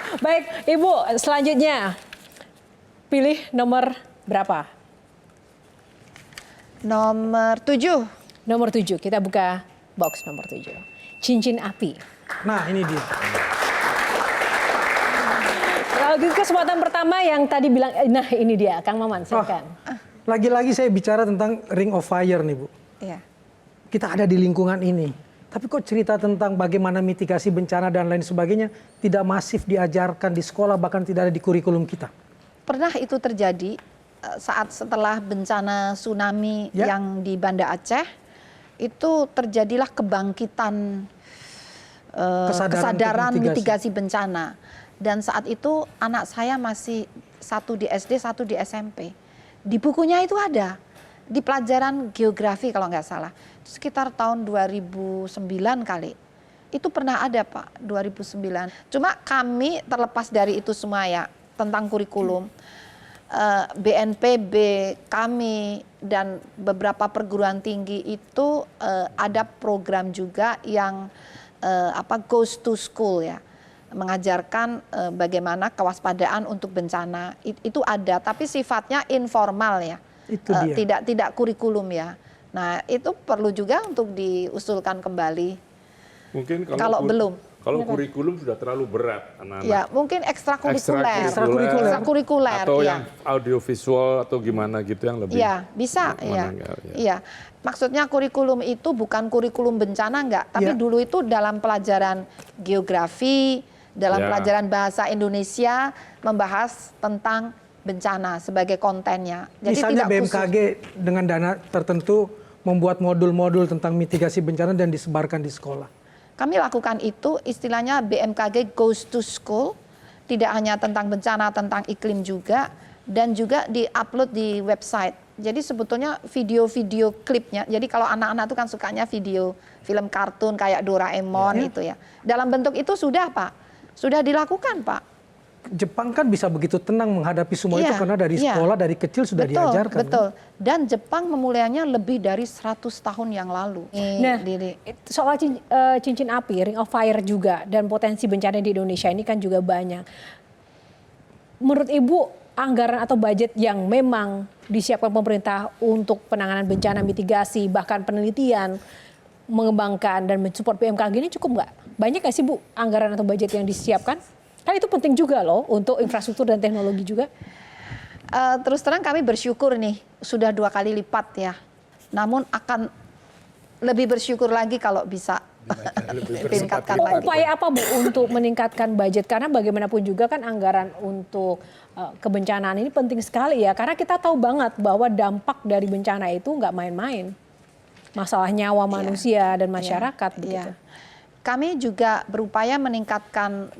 Baik, Ibu, selanjutnya pilih nomor berapa? Nomor 7. Nomor 7, kita buka box nomor 7. Cincin api. Nah, ini dia. Lalu kesempatan pertama yang tadi bilang, nah ini dia, Kang Maman, silakan. Lagi-lagi saya bicara tentang Ring of Fire nih, Bu. Iya. Kita ada di lingkungan ini. Tapi kok cerita tentang bagaimana mitigasi bencana dan lain sebagainya tidak masif diajarkan di sekolah, bahkan tidak ada di kurikulum kita. Pernah itu terjadi saat setelah bencana tsunami yang di Banda Aceh, itu terjadilah kebangkitan kesadaran mitigasi bencana. Dan saat itu anak saya masih satu di SD, satu di SMP. Di bukunya itu ada, di pelajaran geografi kalau nggak salah. Itu sekitar tahun 2009 kali. Itu pernah ada Pak, 2009. Cuma kami terlepas dari itu semua ya, tentang kurikulum. BNPB, kami, dan beberapa perguruan tinggi itu ada program juga yang goes to school ya. Mengajarkan bagaimana kewaspadaan untuk bencana itu ada, tapi sifatnya informal ya, Itu dia. tidak kurikulum ya. Nah itu perlu juga untuk diusulkan kembali. Mungkin kalau belum. Kalau kurikulum sudah terlalu berat anak-anak. Ya mungkin ekstrakurikuler atau ya. yang audiovisual atau gimana gitu yang lebih. Ya bisa ya. Iya. Maksudnya kurikulum itu bukan kurikulum bencana enggak, tapi dulu itu dalam pelajaran geografi, dalam pelajaran bahasa Indonesia membahas tentang bencana sebagai kontennya. Jadi misalnya tidak BMKG dengan dana tertentu membuat modul-modul tentang mitigasi bencana dan disebarkan di sekolah. Kami lakukan itu, istilahnya BMKG goes to school, tidak hanya tentang bencana, tentang iklim juga, dan juga di-upload di website. Jadi sebetulnya video-video klipnya, jadi kalau anak-anak itu kan sukanya video film kartun kayak Doraemon itu ya. Dalam bentuk itu sudah Pak, sudah dilakukan Pak. Jepang kan bisa begitu tenang menghadapi semua itu karena dari sekolah, dari kecil sudah diajarkan. Betul, dan Jepang memulainya lebih dari 100 tahun yang lalu. Nah, soal cincin api, Ring of Fire juga, dan potensi bencana di Indonesia ini kan juga banyak. Menurut Ibu, anggaran atau budget yang memang disiapkan pemerintah untuk penanganan bencana, mitigasi, bahkan penelitian, mengembangkan dan mensupport BMKG ini cukup nggak? Banyak nggak sih Bu anggaran atau budget yang disiapkan? Kan itu penting juga loh untuk infrastruktur dan teknologi juga. Terus terang kami bersyukur nih sudah 2 kali lipat ya. Namun akan lebih bersyukur lagi kalau bisa ditingkatkan lagi. Upaya apa Bu untuk meningkatkan budget? Karena bagaimanapun juga kan anggaran untuk kebencanaan ini penting sekali ya. Karena kita tahu banget bahwa dampak dari bencana itu nggak main-main. Masalah nyawa manusia dan masyarakat begitu. Kami juga berupaya meningkatkan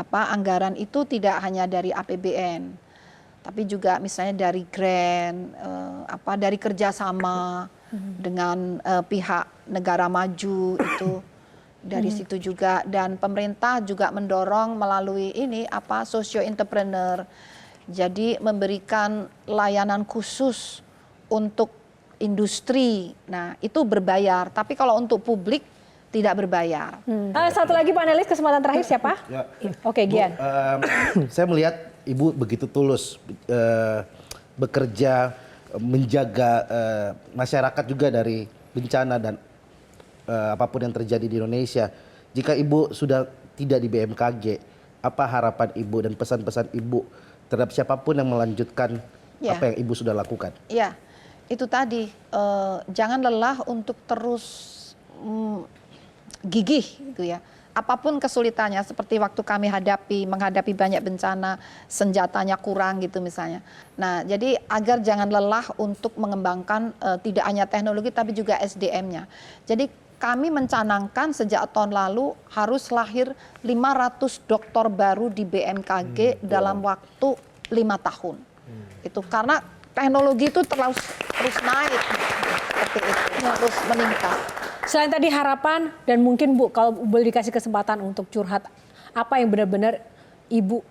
anggaran itu tidak hanya dari APBN, tapi juga misalnya dari grant, dari kerjasama dengan pihak negara maju itu dari situ juga, dan pemerintah juga mendorong melalui ini socio entrepreneur, jadi memberikan layanan khusus untuk industri. Nah itu berbayar, tapi kalau untuk publik tidak berbayar. Satu lagi panelis, kesempatan terakhir siapa? Ya. Oke, Gian. Saya melihat Ibu begitu tulus bekerja menjaga masyarakat juga dari bencana dan apapun yang terjadi di Indonesia. Jika Ibu sudah tidak di BMKG, apa harapan Ibu dan pesan-pesan Ibu terhadap siapapun yang melanjutkan apa yang Ibu sudah lakukan? Ya. Itu tadi, jangan lelah untuk terus gigih gitu ya. Apapun kesulitannya, seperti waktu kami menghadapi banyak bencana, senjatanya kurang gitu misalnya. Nah jadi agar jangan lelah untuk mengembangkan tidak hanya teknologi tapi juga SDM-nya. Jadi kami mencanangkan sejak tahun lalu harus lahir 500 dokter baru di BMKG dalam waktu 5 tahun. Itu karena teknologi itu terus naik, seperti itu, terus meningkat. Selain tadi harapan dan mungkin Bu, kalau boleh dikasih kesempatan untuk curhat, apa yang benar-benar Ibu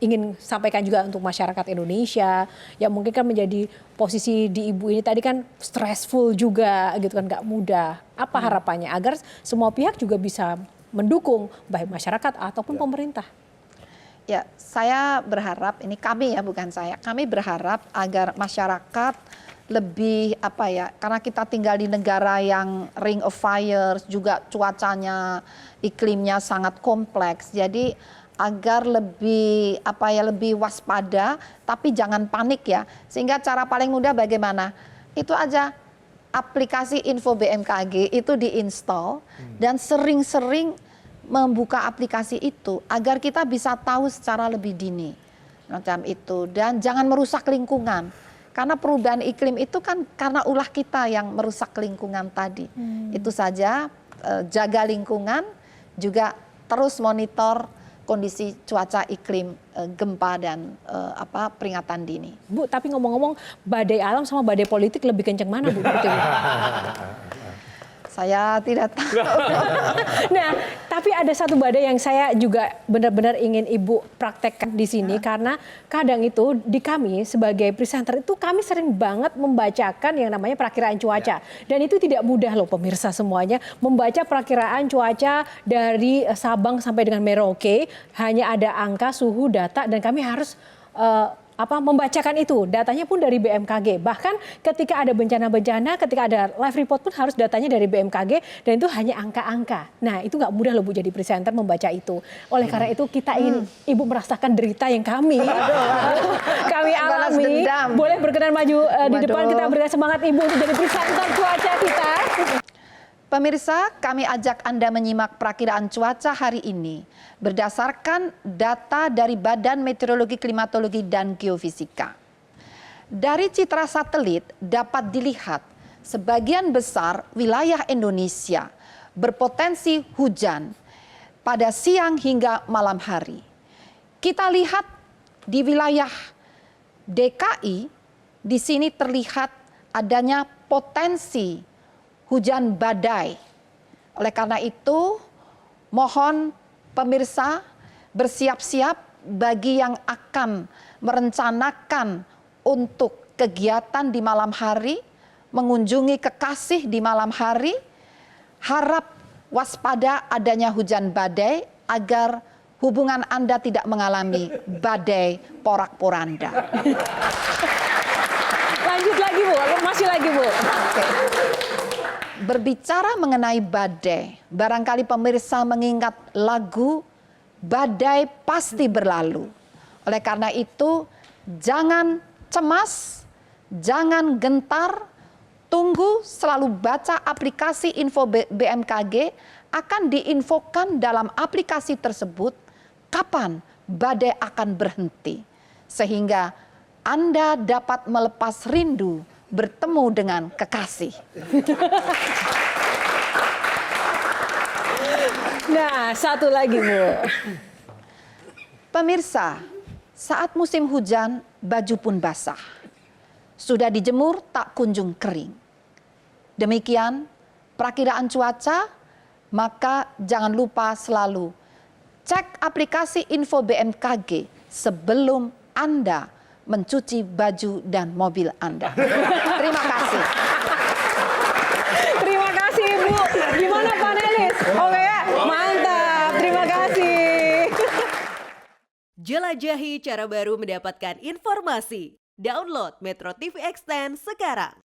ingin sampaikan juga untuk masyarakat Indonesia, yang mungkin kan menjadi posisi di Ibu ini tadi kan stressful juga gitu kan, nggak mudah. Apa harapannya agar semua pihak juga bisa mendukung baik masyarakat ataupun pemerintah? Ya, saya berharap, ini kami ya bukan saya, kami berharap agar masyarakat lebih karena kita tinggal di negara yang ring of fire, juga cuacanya, iklimnya sangat kompleks. Jadi agar lebih lebih waspada, tapi jangan panik ya. Sehingga cara paling mudah bagaimana? Itu aja, aplikasi Info BMKG itu diinstal dan sering-sering membuka aplikasi itu agar kita bisa tahu secara lebih dini macam itu, dan jangan merusak lingkungan karena perubahan iklim itu kan karena ulah kita yang merusak lingkungan tadi. Itu saja, jaga lingkungan, juga terus monitor kondisi cuaca iklim, gempa dan peringatan dini. Bu, tapi ngomong-ngomong, badai alam sama badai politik lebih kenceng mana, Bu? Saya tidak tahu. Nah, tapi ada satu badai yang saya juga benar-benar ingin Ibu praktekkan di sini, karena kadang itu di kami sebagai presenter itu kami sering banget membacakan yang namanya perakiraan cuaca. Dan itu tidak mudah loh pemirsa semuanya, membaca perakiraan cuaca dari Sabang sampai dengan Merauke, hanya ada angka, suhu, data, dan kami harus membacakan itu, datanya pun dari BMKG. Bahkan ketika ada bencana-bencana, ketika ada live report pun harus datanya dari BMKG, dan itu hanya angka-angka. Nah, itu nggak mudah loh Bu jadi presenter membaca itu. Oleh karena itu kita ingin Ibu merasakan derita yang kami alami. Boleh berkenan maju di depan, kita berikan semangat Ibu untuk jadi presenter cuaca kita. Pemirsa, kami ajak Anda menyimak perakiraan cuaca hari ini berdasarkan data dari Badan Meteorologi, Klimatologi, dan Geofisika. Dari citra satelit dapat dilihat sebagian besar wilayah Indonesia berpotensi hujan pada siang hingga malam hari. Kita lihat di wilayah DKI, di sini terlihat adanya potensi hujan badai. Oleh karena itu, mohon pemirsa bersiap-siap bagi yang akan merencanakan untuk kegiatan di malam hari, mengunjungi kekasih di malam hari, harap waspada adanya hujan badai agar hubungan Anda tidak mengalami badai porak-poranda. Lanjut lagi Bu, masih lagi Bu. Oke. Berbicara mengenai badai, barangkali pemirsa mengingat lagu Badai Pasti Berlalu. Oleh karena itu, jangan cemas, jangan gentar, tunggu, selalu baca aplikasi Info BMKG, akan diinfokan dalam aplikasi tersebut kapan badai akan berhenti. Sehingga Anda dapat melepas rindu bertemu dengan kekasih. Nah, satu lagi Bu. Pemirsa, saat musim hujan, baju pun basah. Sudah dijemur, tak kunjung kering. Demikian perakiraan cuaca, maka jangan lupa selalu cek aplikasi Info BMKG sebelum Anda mencuci baju dan mobil Anda. Terima kasih. Terima kasih Ibu. Gimana panelis? Oke ya, mantap. Terima kasih. Jelajahi cara baru mendapatkan informasi. Download Metro TV Extend sekarang.